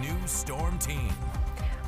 News Storm Team.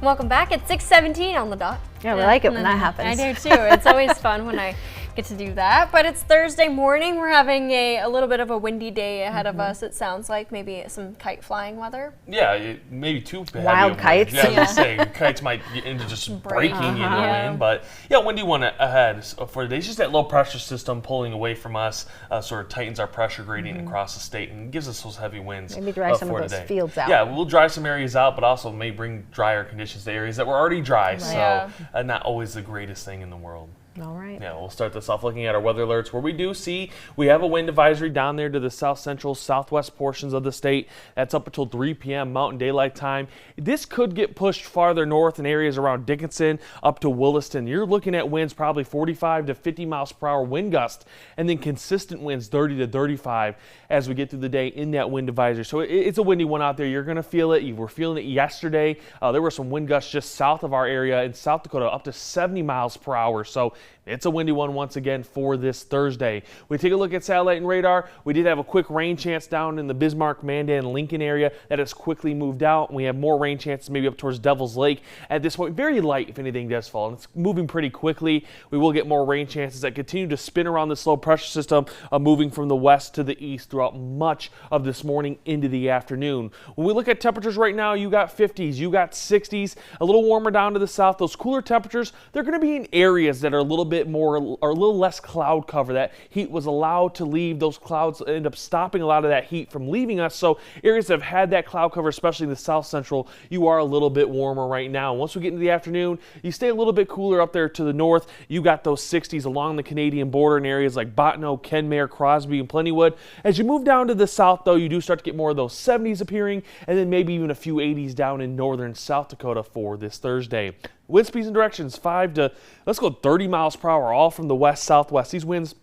Welcome back. It's 6:17 on the dot. Yeah, we like it when that happens. I do too. It's always fun when I get to do that. But it's Thursday morning. We're having a little bit of a windy day ahead of us. It sounds like maybe some kite flying weather. Yeah, maybe too heavy. Wild kites. Yeah, I was gonna say kites might get into just breaking in the wind. But yeah, windy one ahead for the day. It's just that low pressure system pulling away from us sort of tightens our pressure gradient across the state and gives us those heavy winds. Maybe dry some of those fields out. Yeah, we'll dry some areas out, but also may bring drier conditions to areas that were already dry. Right. So not always the greatest thing in the world. All right. Yeah, we'll start this off looking at our weather alerts where we have a wind advisory down there to the south central, southwest portions of the state. That's up until 3 p.m. Mountain Daylight Time. This could get pushed farther north in areas around Dickinson up to Williston. You're looking at winds probably 45 to 50 miles per hour wind gust, and then consistent winds 30 to 35 as we get through the day in that wind advisory. So it's a windy one out there. You're going to feel it. You were feeling it yesterday. There were some wind gusts just south of our area in South Dakota up to 70 miles per hour. So it's a windy one once again for this Thursday. We take a look at satellite and radar. We did have a quick rain chance down in the Bismarck, Mandan, Lincoln area that has quickly moved out. We have more rain chances maybe up towards Devil's Lake. At this point, very light if anything does fall. And it's moving pretty quickly. We will get more rain chances that continue to spin around this low pressure system, moving from the west to the east throughout much of this morning into the afternoon. When we look at temperatures right now, you got 50s, you got 60s, a little warmer down to the south. Those cooler temperatures, they're going to be in areas that are a little bit more or a little less cloud cover. That heat was allowed to leave. Those clouds end up stopping a lot of that heat from leaving us. So areas that have had that cloud cover, especially in the south central, you are a little bit warmer right now. Once we get into the afternoon, you stay a little bit cooler up there to the north. You got those 60s along the Canadian border in areas like Bottineau, Kenmare, Crosby, and Plentywood. As you move down to the south, though, you do start to get more of those 70s appearing, and then maybe even a few 80s down in northern South Dakota for this Thursday. Wind speeds and directions 5 to, let's go 30 miles per hour, all from the west-southwest. These winds,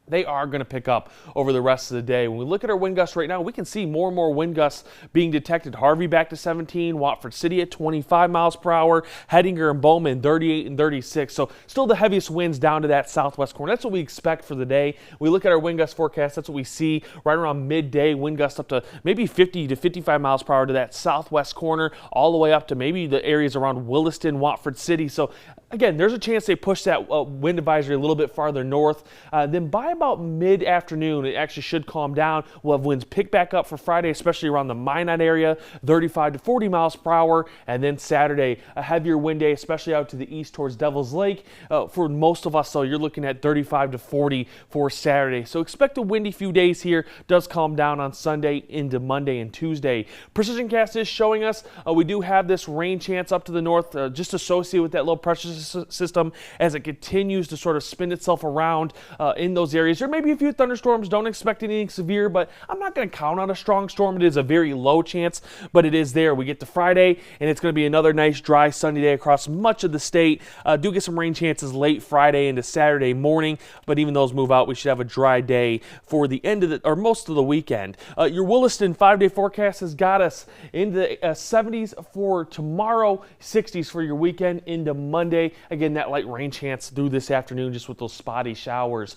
they are going to pick up over the rest of the day. When we look at our wind gusts right now, we can see more and more wind gusts being detected. Harvey back to 17, Watford City at 25 miles per hour, Hettinger and Bowman 38 and 36. So still the heaviest winds down to that southwest corner. That's what we expect for the day. We look at our wind gust forecast. That's what we see right around midday. Wind gusts up to maybe 50 to 55 miles per hour to that southwest corner, all the way up to maybe the areas around Williston, Watford City. So again, there's a chance they push that wind advisory a little bit farther north. Then by about mid-afternoon, it actually should calm down. We'll have winds pick back up for Friday, especially around the Minot area, 35 to 40 miles per hour. And then Saturday, a heavier wind day, especially out to the east towards Devil's Lake. For most of us, though, you're looking at 35 to 40 for Saturday. So expect a windy few days here. Does calm down on Sunday into Monday and Tuesday. Precision cast is showing us we do have this rain chance up to the north, just associated with that low pressure system as it continues to sort of spin itself around in those areas. There may be a few thunderstorms. Don't expect anything severe, but I'm not going to count on a strong storm. It is a very low chance, but it is there. We get to Friday, and it's going to be another nice, dry, sunny day across much of the state. Do get some rain chances late Friday into Saturday morning, but even those move out, we should have a dry day for the end of the, or most of the weekend. Your Williston 5-day forecast has got us into the 70s for tomorrow, 60s for your weekend into Monday. Again, that light rain chance through this afternoon just with those spotty showers.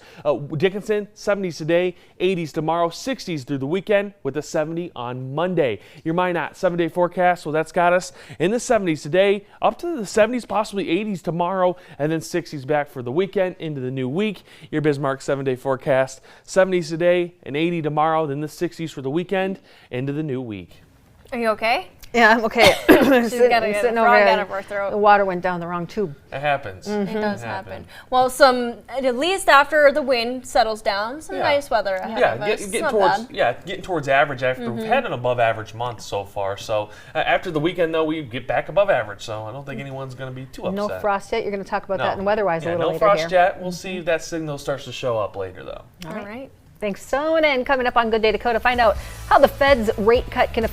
Dickinson, 70s today, 80s tomorrow, 60s through the weekend with a 70 on Monday. Your Minot 7-day forecast, well, that's got us in the 70s today, up to the 70s, possibly 80s tomorrow, and then 60s back for the weekend into the new week. Your Bismarck 7-day forecast, 70s today and 80 tomorrow, then the 60s for the weekend into the new week. Are you okay? Yeah, I'm okay. She's got a frog out of her throat. The water went down the wrong tube. It happens. It does happen. Well, at least after the wind settles down, some nice weather ahead of us. Getting towards average after we've had an above average month so far. So after the weekend, though, we get back above average. So I don't think anyone's going to be too upset. No frost yet. You're going to talk about that in weather-wise a little later here. No frost here. yet. We'll see if that signal starts to show up later, though. All right. Thanks, Sona. And coming up on Good Day Dakota, find out how the Fed's rate cut can affect